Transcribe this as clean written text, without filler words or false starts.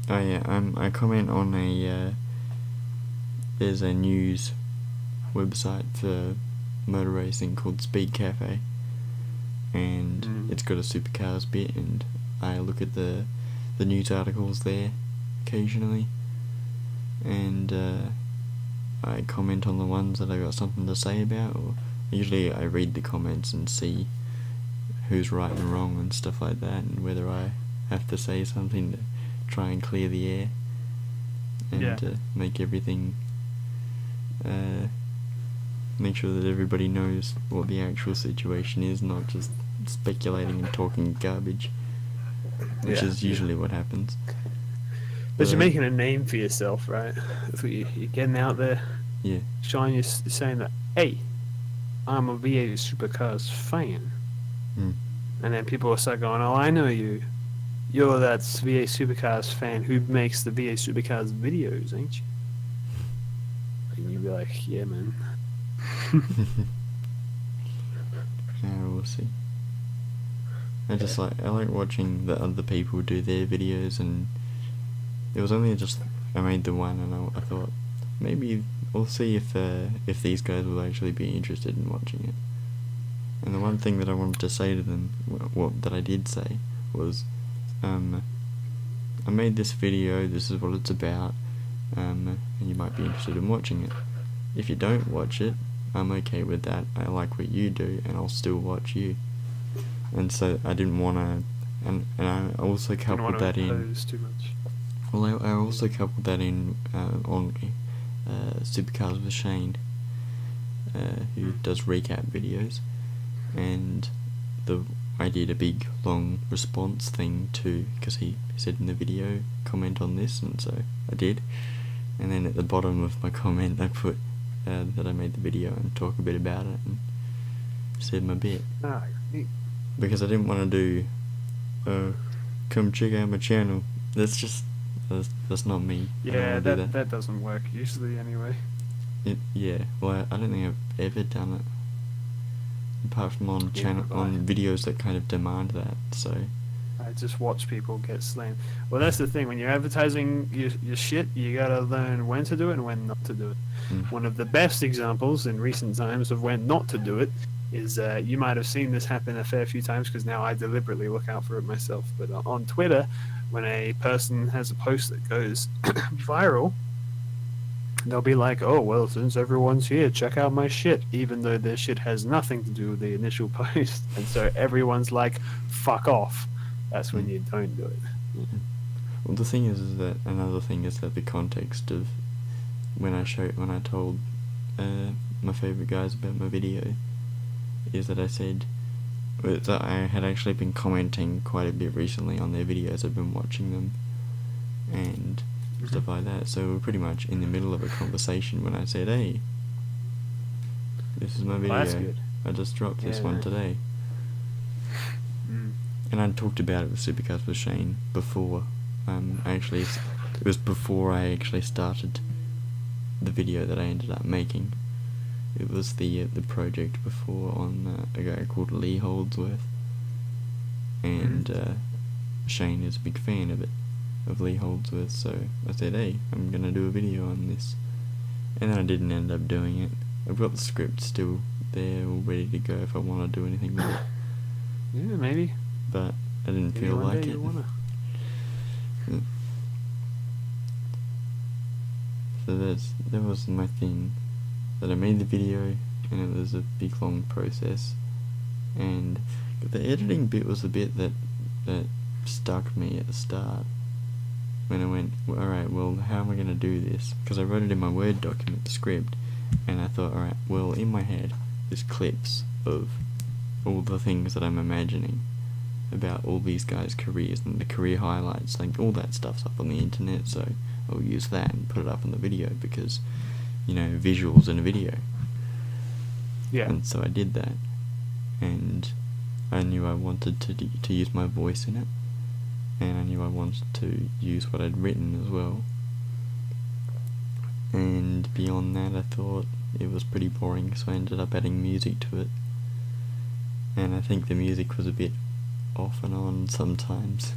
Oh yeah, I comment on there's a news website for motor racing called Speed Cafe, and it's got a supercars bit, and I look at the news articles there occasionally, and I comment on the ones that I got something to say about, or usually I read the comments and see who's right and wrong and stuff like that, and whether I have to say something to try and clear the air and make everything, make sure that everybody knows what the actual situation is, not just speculating and talking garbage, which is usually what happens. But you're making a name for yourself, right? If you're getting out there, showing you, saying that, hey, I'm a V8 Supercars fan. And then people will start going, oh, I know you. You're that V8 Supercars fan who makes the V8 Supercars videos, ain't you? And you'd be like, yeah, man. Yeah, we'll see. I like watching the other people do their videos, and it was only just I made the one, and I thought maybe we'll see if these guys will actually be interested in watching it. And the one thing that I wanted to say to them, that I did say, was, I made this video, this is what it's about, and you might be interested in watching it. If you don't watch it, I'm okay with that. I like what you do, and I'll still watch you. And so I didn't want to, and I also coupled that in. Too much. Well, I also coupled that in on Supercars with Shane, who does recap videos, and I did a big long response thing too, because he said in the video, comment on this, and so I did. And then at the bottom of my comment I put that I made the video and talk a bit about it and said my bit. Because I didn't want to do come check out my channel. That's not me. Yeah, that doesn't work usually anyway. Well, I don't think I've ever done it, apart from on videos that kind of demand that. So I just watch people get slain. Well, that's the thing. When you're advertising your shit, you gotta learn when to do it and when not to do it. One of the best examples in recent times of when not to do it is, you might have seen this happen a fair few times, because now I deliberately look out for it myself. But on Twitter, when a person has a post that goes viral, they'll be like, oh, well, since everyone's here, check out my shit, even though their shit has nothing to do with the initial post. And so everyone's like, fuck off. That's when you don't do it. Well, the thing is that another thing is that the context of when I told my favourite guys about my video is that I said that I had actually been commenting quite a bit recently on their videos. I've been watching them and stuff like that, so we're pretty much in the middle of a conversation when I said, hey, this is my video. That's good. I just dropped this one today. And I talked about it with Supercars with Shane before. It was before I actually started the video that I ended up making. It was the project before on a guy called Lee Holdsworth, and Shane is a big fan of Lee Holdsworth, so I said, hey, I'm gonna do a video on this, and then I didn't end up doing it. I've got the script still there, all ready to go if I want to do anything with it. Yeah, maybe. But I didn't feel like it. So that was my thing. That I made the video, and it was a big long process, and the editing bit was the bit that stuck me at the start, when I went, alright, well, how am I going to do this? Because I wrote it in my Word document, the script, and I thought, alright, well, in my head there's clips of all the things that I'm imagining about all these guys' careers and the career highlights, like all that stuff's up on the internet, so I'll use that and put it up on the video, because visuals in a video. Yeah. And so I did that, and I knew I wanted to use my voice in it, and I knew I wanted to use what I'd written as well. And beyond that, I thought it was pretty boring, so I ended up adding music to it. And I think the music was a bit off and on sometimes.